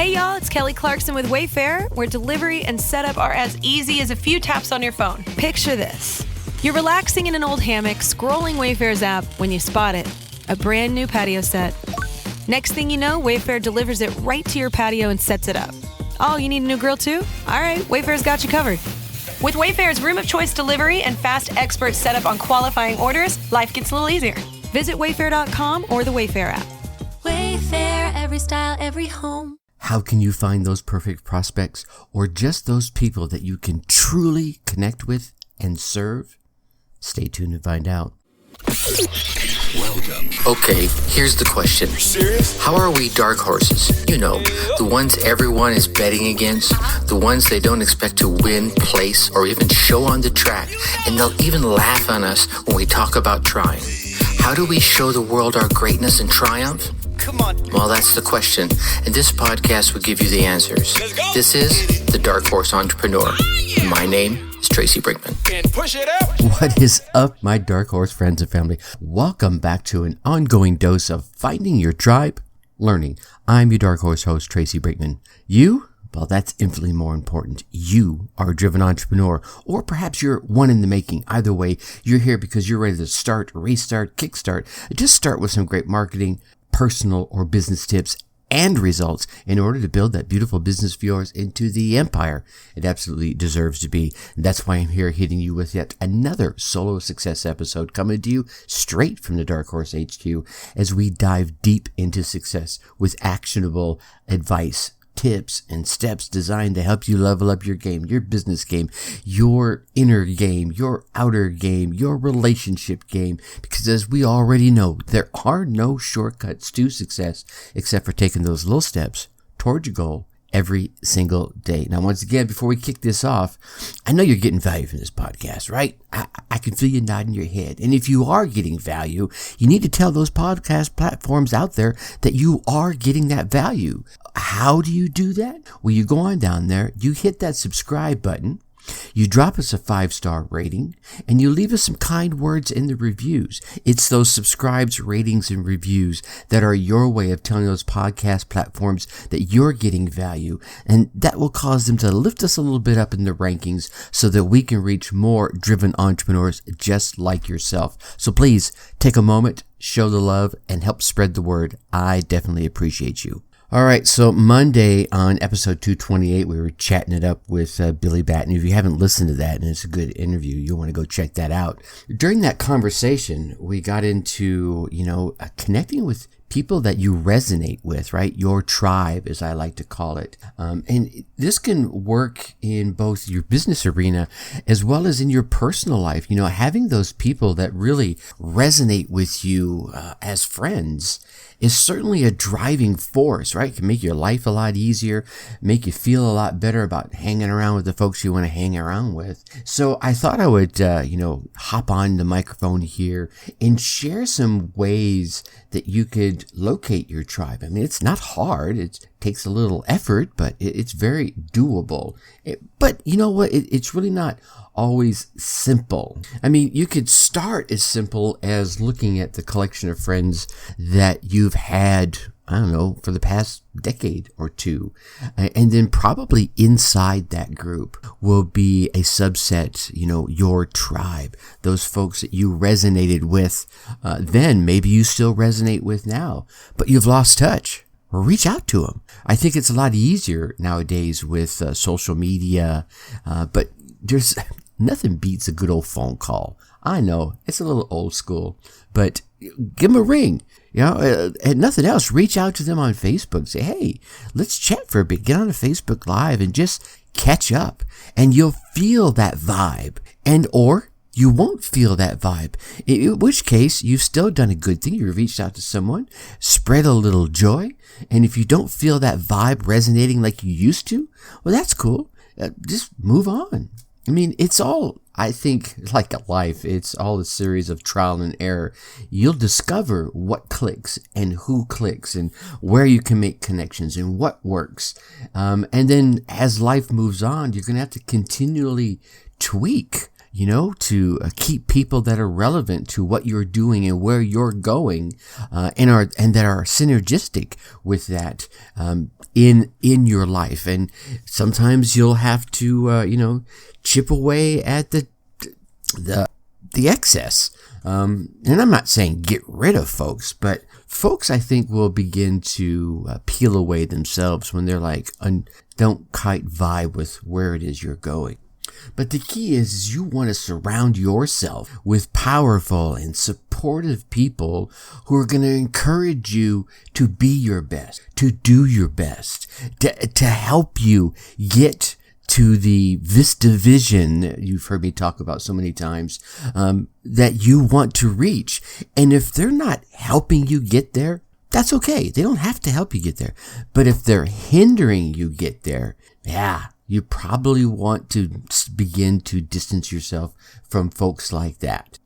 Hey y'all, it's Kelly Clarkson with Wayfair, where delivery and setup are as easy as a few taps on your phone. Picture this. You're relaxing in an old hammock, scrolling Wayfair's app when you spot it. A brand new patio set. Next thing you know, Wayfair delivers it right to your patio and sets it up. Oh, you need a new grill too? All right, Wayfair's got you covered. With Wayfair's room of choice delivery and fast expert setup on qualifying orders, life gets a little easier. Visit wayfair.com or the Wayfair app. Wayfair, every style, every home. How can you find those perfect prospects or just those people that you can truly connect with and serve? Stay tuned to find out. Welcome. Okay, here's the question. You serious? How are we dark horses? You know, the ones everyone is betting against, the ones they don't expect to win, place, or even show on the track, and they'll even laugh on us when we talk about trying. How do we show the world our greatness and triumph? Come on. Well, that's the question, and this podcast will give you the answers. Let's go. This is The Dark Horse Entrepreneur. My name is Tracy Brinkman. And push it out. What is up, my Dark Horse friends and family? Welcome back to an ongoing dose of finding your tribe, learning. I'm your Dark Horse host, Tracy Brinkman. You? Well, that's infinitely more important. You are a driven entrepreneur, or perhaps you're one in the making. Either way, you're here because you're ready to start, restart, kickstart. Just start with some great marketing, personal or business tips and results in order to build that beautiful business of yours into the empire it absolutely deserves to be. And that's why I'm here hitting you with yet another solo success episode coming to you straight from the Dark Horse HQ as we dive deep into success with actionable advice, tips and steps designed to help you level up your game, your business game, your inner game, your outer game, your relationship game. Because as we already know, there are no shortcuts to success except for taking those little steps towards your goal every single day. Now, once again, before we kick this off, I know you're getting value from this podcast, right? I can feel you nodding your head. And if you are getting value, you need to tell those podcast platforms out there that you are getting that value. How do you do that? Well, you go on down there, you hit that subscribe button, you drop us a 5-star rating, and you leave us some kind words in the reviews. It's those subscribes, ratings, and reviews that are your way of telling those podcast platforms that you're getting value, and that will cause them to lift us a little bit up in the rankings so that we can reach more driven entrepreneurs just like yourself. So please take a moment, show the love, and help spread the word. I definitely appreciate you. All right, so Monday on episode 228, we were chatting it up with Billy Batten. If you haven't listened to that, and it's a good interview, you'll want to go check that out. During that conversation, we got into, connecting with people that you resonate with, right? Your tribe, as I like to call it. And this can work in both your business arena as well as in your personal life. Having those people that really resonate with you as friends is certainly a driving force, right? It can make your life a lot easier, make you feel a lot better about hanging around with the folks you want to hang around with. So I thought I would, hop on the microphone here and share some ways that you could locate your tribe. I mean, it's not hard. It takes a little effort, but it's very doable. But you know what? It's really not always simple. I mean, you could start as simple as looking at the collection of friends that you've had, for the past decade or two. And then probably inside that group will be a subset, your tribe, those folks that you resonated with then, maybe you still resonate with now, but you've lost touch. Reach out to them. I think it's a lot easier nowadays with social media, but there's nothing beats a good old phone call. I know it's a little old school, but give them a ring. And nothing else, reach out to them on Facebook. Say, hey, let's chat for a bit. Get on a Facebook Live and just catch up. And you'll feel that vibe. Or you won't feel that vibe. In which case, you've still done a good thing. You've reached out to someone, spread a little joy. And if you don't feel that vibe resonating like you used to, well, that's cool. Just move on. I mean, it's all, I think, like a life, it's all a series of trial and error. You'll discover what clicks and who clicks and where you can make connections and what works. And then as life moves on, you're going to have to continually tweak to keep people that are relevant to what you're doing and where you're going, and that are synergistic with that, in your life. And sometimes you'll have to, chip away at the excess. And I'm not saying get rid of folks, but folks, I think, will begin to peel away themselves when they're like, don't quite vibe with where it is you're going. But the key is you want to surround yourself with powerful and supportive people who are going to encourage you to be your best, to do your best, to help you get to the Vista vision you've heard me talk about so many times, that you want to reach. And if they're not helping you get there, that's okay. They don't have to help you get there. But if they're hindering you get there, you probably want to begin to distance yourself from folks like that.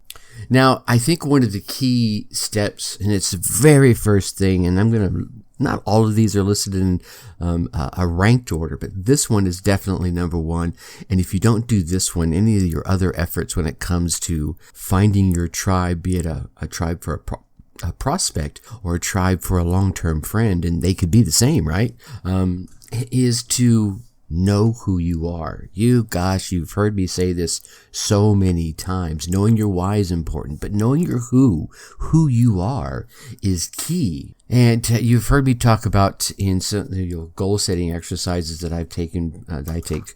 Now, I think one of the key steps, and it's the very first thing, and not all of these are listed in a ranked order, but this one is definitely number one. And if you don't do this one, any of your other efforts when it comes to finding your tribe, be it a tribe for a prospect or a tribe for a long-term friend, and they could be the same, right? Is to know who you are. You've heard me say this so many times. Knowing your why is important, but knowing your who you are, is key. And you've heard me talk about in some goal setting exercises that I've taken, that I take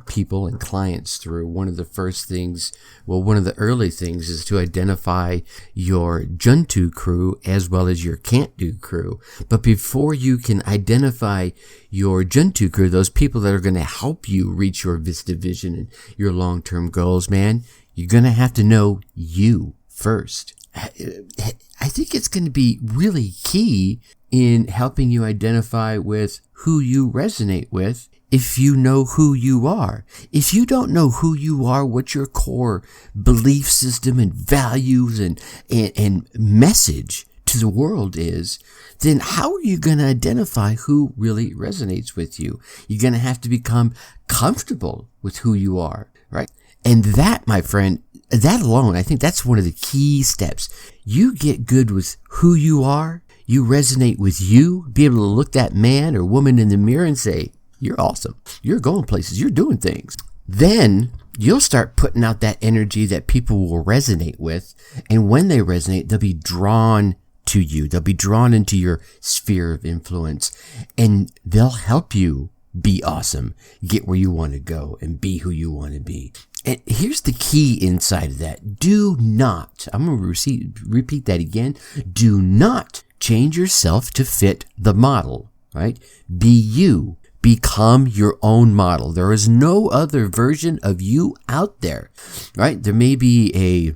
people and clients through. One of the early things is to identify your Juntu crew as well as your can't do crew. But before you can identify your Juntu crew, those people that are going to help you reach your Vista vision and your long-term goals, man, you're going to have to know you first. I think it's going to be really key in helping you identify with who you resonate with if you know who you are. If you don't know who you are, what your core belief system and values and message to the world is, then how are you going to identify who really resonates with you? You're going to have to become comfortable with who you are, right? And that, my friend, that alone, I think that's one of the key steps. You get good with who you are, you resonate with you, be able to look that man or woman in the mirror and say, you're awesome. You're going places. You're doing things. Then you'll start putting out that energy that people will resonate with. And when they resonate, they'll be drawn to you. They'll be drawn into your sphere of influence, and they'll help you be awesome, get where you want to go, and be who you want to be. And here's the key inside of that. Do not, I'm going to repeat that again. Do not change yourself to fit the model, right? Be you. Become your own model. There is no other version of you out there, right? There may be a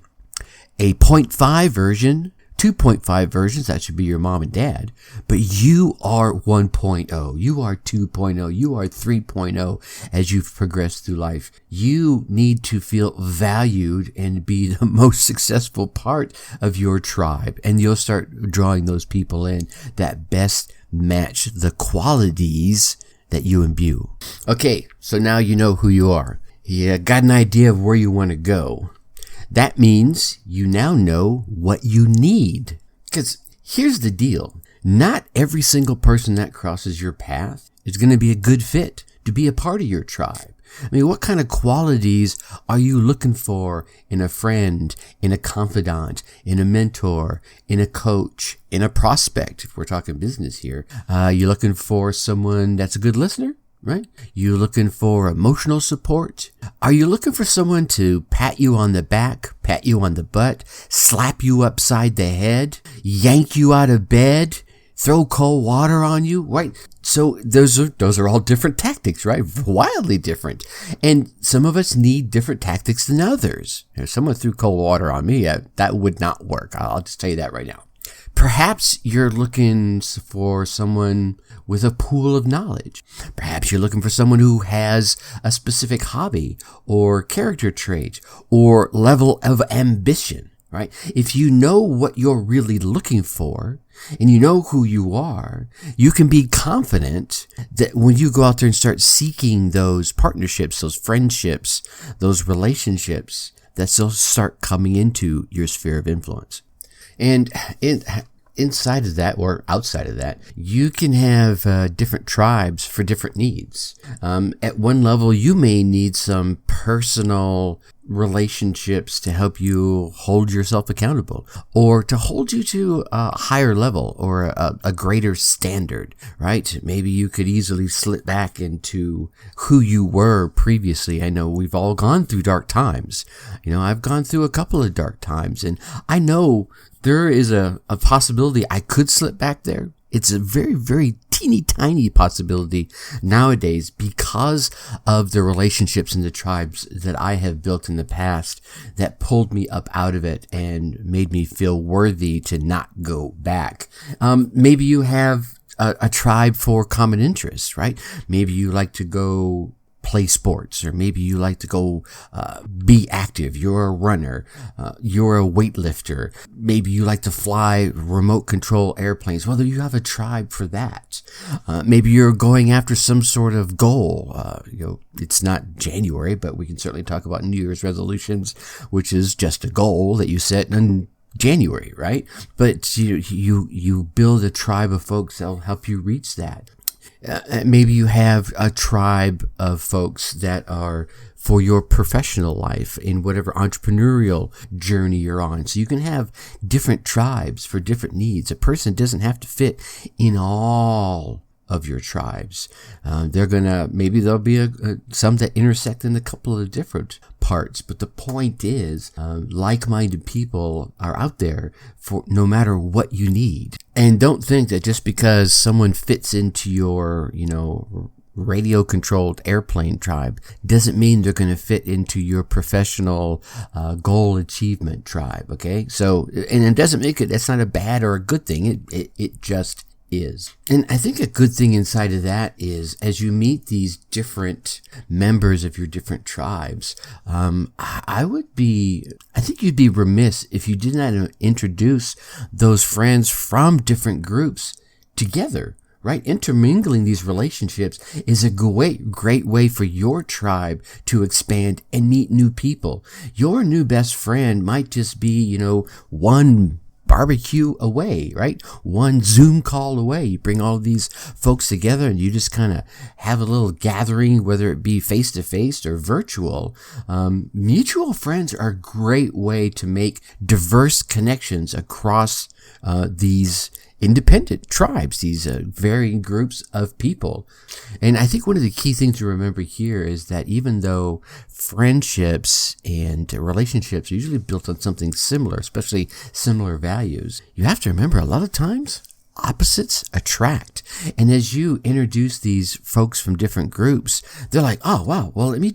0.5 version, 2.5 versions, that should be your mom and dad, but you are 1.0, you are 2.0, you are 3.0 as you've progressed through life. You need to feel valued and be the most successful part of your tribe, and you'll start drawing those people in that best match the qualities that you imbue. Okay, so now you know who you are. You got an idea of where you want to go. That means you now know what you need. Because here's the deal. Not every single person that crosses your path is going to be a good fit to be a part of your tribe. I mean, what kind of qualities are you looking for in a friend, in a confidant, in a mentor, in a coach, in a prospect, if we're talking business here? You looking for someone that's a good listener, right? You looking for emotional support? Are you looking for someone to pat you on the back, pat you on the butt, slap you upside the head, yank you out of bed, throw cold water on you, right? So those are all different tactics, right? Wildly different. And some of us need different tactics than others. If someone threw cold water on me, that would not work. I'll just tell you that right now. Perhaps you're looking for someone with a pool of knowledge. Perhaps you're looking for someone who has a specific hobby or character trait or level of ambition, right? If you know what you're really looking for, and you know who you are, you can be confident that when you go out there and start seeking those partnerships, those friendships, those relationships, that they'll start coming into your sphere of influence. And inside of that, or outside of that, you can have different tribes for different needs. At one level, you may need some personal relationships to help you hold yourself accountable, or to hold you to a higher level or a greater standard, right? Maybe you could easily slip back into who you were previously. I know we've all gone through dark times. I've gone through a couple of dark times, and I know there is a possibility I could slip back there. It's a very, very teeny tiny possibility nowadays because of the relationships and the tribes that I have built in the past that pulled me up out of it and made me feel worthy to not go back. Maybe you have a tribe for common interests, right? Maybe you like to go play sports, or maybe you like to go be active. You're a runner, you're a weightlifter. Maybe you like to fly remote control airplanes. Well, you have a tribe for that. Maybe you're going after some sort of goal. It's not January, but we can certainly talk about New Year's resolutions, which is just a goal that you set in January, right? But you build a tribe of folks that'll help you reach that. Maybe you have a tribe of folks that are for your professional life in whatever entrepreneurial journey you're on. So you can have different tribes for different needs. A person doesn't have to fit in all of your tribes. Maybe there'll be some that intersect in a couple of different parts. But the point is, like-minded people are out there for no matter what you need. And don't think that just because someone fits into your, radio-controlled airplane tribe doesn't mean they're going to fit into your professional goal achievement tribe, okay? So, and it doesn't make it, that's not a bad or a good thing. It just is. And I think a good thing inside of that is, as you meet these different members of your different tribes, I think you'd be remiss if you did not introduce those friends from different groups together, right? Intermingling these relationships is a great way for your tribe to expand and meet new people. Your new best friend might just be, one barbecue away, right? One Zoom call away. You bring all these folks together and you just kind of have a little gathering, whether it be face-to-face or virtual. Mutual friends are a great way to make diverse connections across these independent tribes, these varying groups of people. And I think one of the key things to remember here is that even though friendships and relationships are usually built on something similar, especially similar values, you have to remember a lot of times opposites attract. And as you introduce these folks from different groups, they're like, oh, wow, well, let me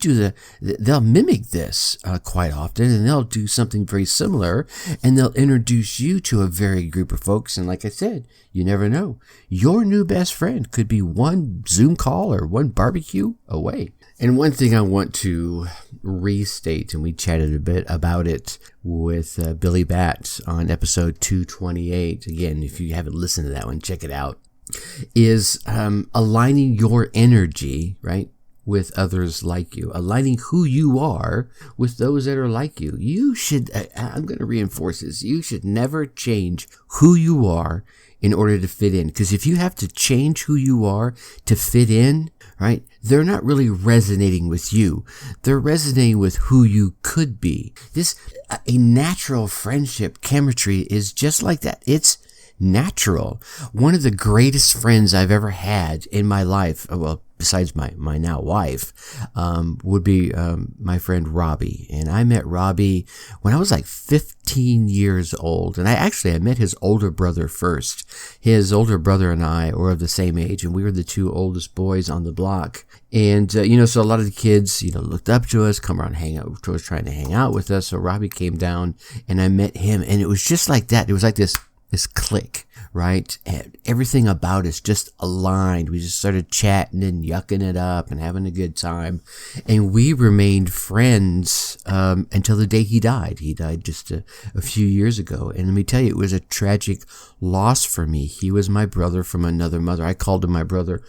they'll mimic this quite often, and they'll do something very similar, and they'll introduce you to a varied group of folks. And like I said, you never know. Your new best friend could be one Zoom call or one barbecue away. And one thing I want to restate, and we chatted a bit about it with Billy Batts on episode 228. Again, if you haven't listened to that one, check it out. Is aligning your energy, right, with others like you. Aligning who you are with those that are like you. You should, I'm going to reinforce this, you should never change who you are in order to fit in. Because if you have to change who you are to fit in, right, they're not really resonating with you. They're resonating with who you could be. A natural friendship chemistry is just like that. It's natural. One of the greatest friends I've ever had in my life, well, besides my now wife, would be my friend Robbie. And I met Robbie when I was like 15 years old. And I met his older brother first. His older brother and I were of the same age, and we were the two oldest boys on the block. And, so a lot of the kids, looked up to us, come around, hang out to us, trying to hang out with us. So Robbie came down and I met him, and it was just like that. It was like this click, right? And everything about us just aligned. We just started chatting and yucking it up and having a good time. And we remained friends until the day he died. He died just a few years ago. And let me tell you, it was a tragic loss for me. He was my brother from another mother. I called him my brother,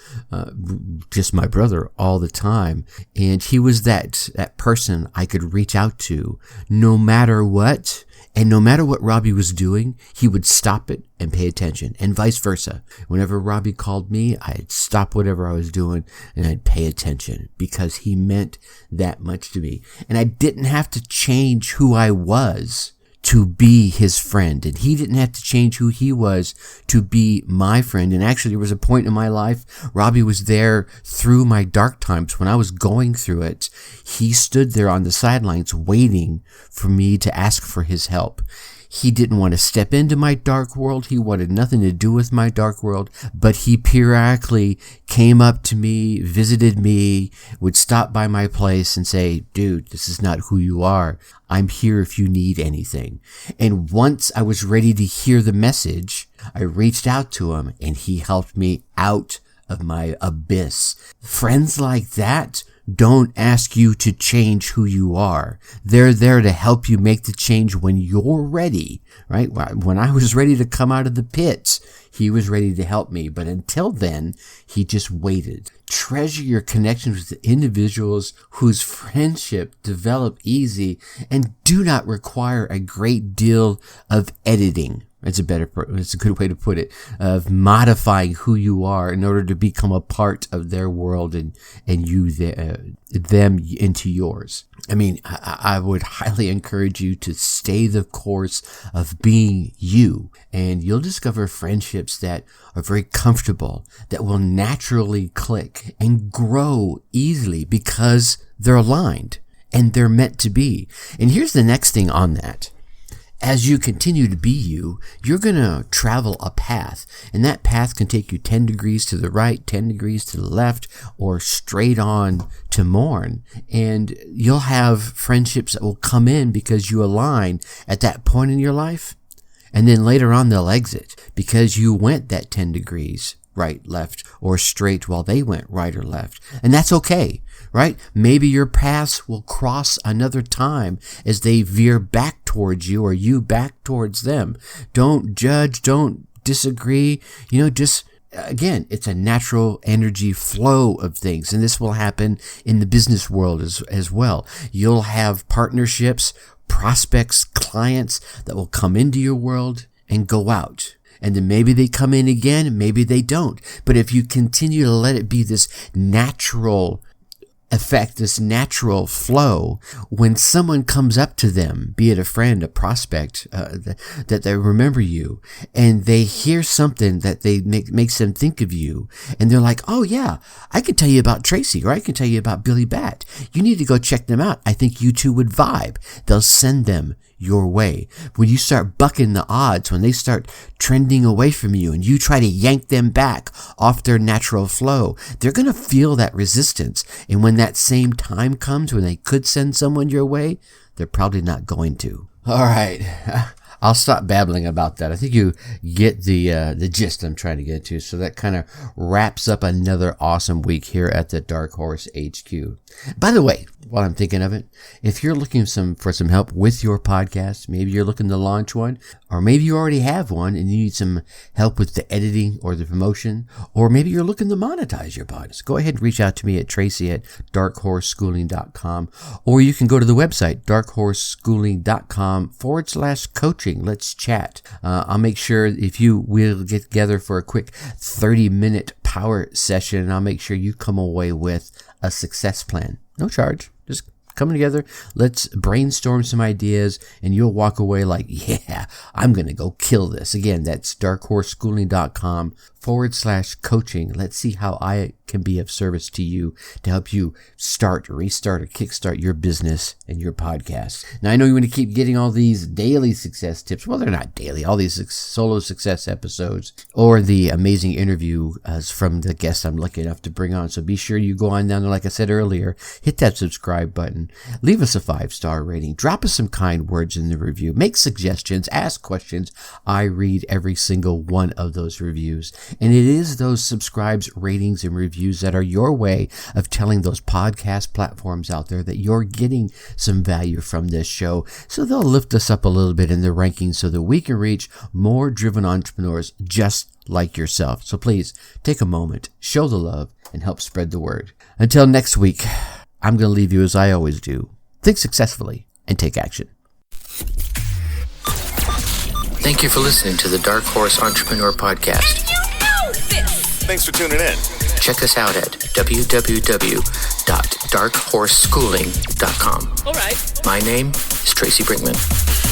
just my brother all the time. And he was that person I could reach out to no matter what. And no matter what Robbie was doing, he would stop it and pay attention, and vice versa. Whenever Robbie called me, I'd stop whatever I was doing and I'd pay attention because he meant that much to me. And I didn't have to change who I was to be his friend, and he didn't have to change who he was to be my friend. And actually, there was a point in my life, Robbie was there through my dark times when I was going through it. He stood there on the sidelines waiting for me to ask for his help. He didn't want to step into my dark world. He wanted nothing to do with my dark world, but he periodically came up to me, visited me, would stop by my place and say, dude, this is not who you are. I'm here if you need anything. And once I was ready to hear the message, I reached out to him and he helped me out of my abyss. Friends like that don't ask you to change who you are. They're there to help you make the change when you're ready, right? When I was ready to come out of the pits, he was ready to help me. But until then, he just waited. Treasure your connections with individuals whose friendship develop easy and do not require a great deal of editing. It's a good way to put it, of modifying who you are in order to become a part of their world and you them into yours. I mean, I would highly encourage you to stay the course of being you, and you'll discover friendships that are very comfortable, that will naturally click and grow easily because they're aligned and they're meant to be. And here's the next thing on that. As you continue to be you, you're going to travel a path, and that path can take you 10 degrees to the right, 10 degrees to the left, or straight on to morn. And you'll have friendships that will come in because you align at that point in your life, and then later on they'll exit because you went that 10 degrees right, left, or straight while they went right or left. And that's okay, right? Maybe your paths will cross another time as they veer back towards you or you back towards them. Don't judge, don't disagree, just again, it's a natural energy flow of things. And this will happen in the business world as well. You'll have partnerships, prospects, clients that will come into your world and go out. And then maybe they come in again, maybe they don't. But if you continue to let it be this natural effect, this natural flow, when someone comes up to them, be it a friend, a prospect, that they remember you, and they hear something that they makes them think of you, and they're like, oh yeah, I can tell you about Tracy, or I can tell you about Billy Bat. You need to go check them out. I think you two would vibe. They'll send them your way. When you start bucking the odds, when they start trending away from you and you try to yank them back off their natural flow, they're going to feel that resistance. And when that same time comes when they could send someone your way, they're probably not going to. All right. I'll stop babbling about that. I think you get the gist I'm trying to get to. So that kind of wraps up another awesome week here at the Dark Horse HQ. By the way, while I'm thinking of it, if you're looking for some help with your podcast, maybe you're looking to launch one, or maybe you already have one and you need some help with the editing or the promotion, or maybe you're looking to monetize your podcast, go ahead and reach out to me at Tracy at darkhorseschooling.com, or you can go to the website, darkhorseschooling.com/coaching. Let's chat. I'll make sure if you will get together for a quick 30-minute power session, and I'll make sure you come away with a success plan. No charge. Just coming together. Let's brainstorm some ideas, and you'll walk away like, yeah, I'm going to go kill this. Again, that's darkhorseschooling.com/coaching. Let's see how I can be of service to you to help you start, restart, or kickstart your business and your podcast. Now, I know you want to keep getting all these daily success tips. Well, they're not daily. All these solo success episodes or the amazing interview from the guest I'm lucky enough to bring on. So be sure you go on down there, like I said earlier, hit that subscribe button, leave us a 5-star rating, drop us some kind words in the review, make suggestions, ask questions. I read every single one of those reviews. And it is those subscribes, ratings, and reviews that are your way of telling those podcast platforms out there that you're getting some value from this show. So they'll lift us up a little bit in the rankings so that we can reach more driven entrepreneurs just like yourself. So please take a moment, show the love, and help spread the word. Until next week, I'm going to leave you as I always do. Think successfully and take action. Thank you for listening to the Dark Horse Entrepreneur Podcast. And you know this! Thanks for tuning in. Check us out at www.darkhorseschooling.com. All right. My name is Tracy Brinkman.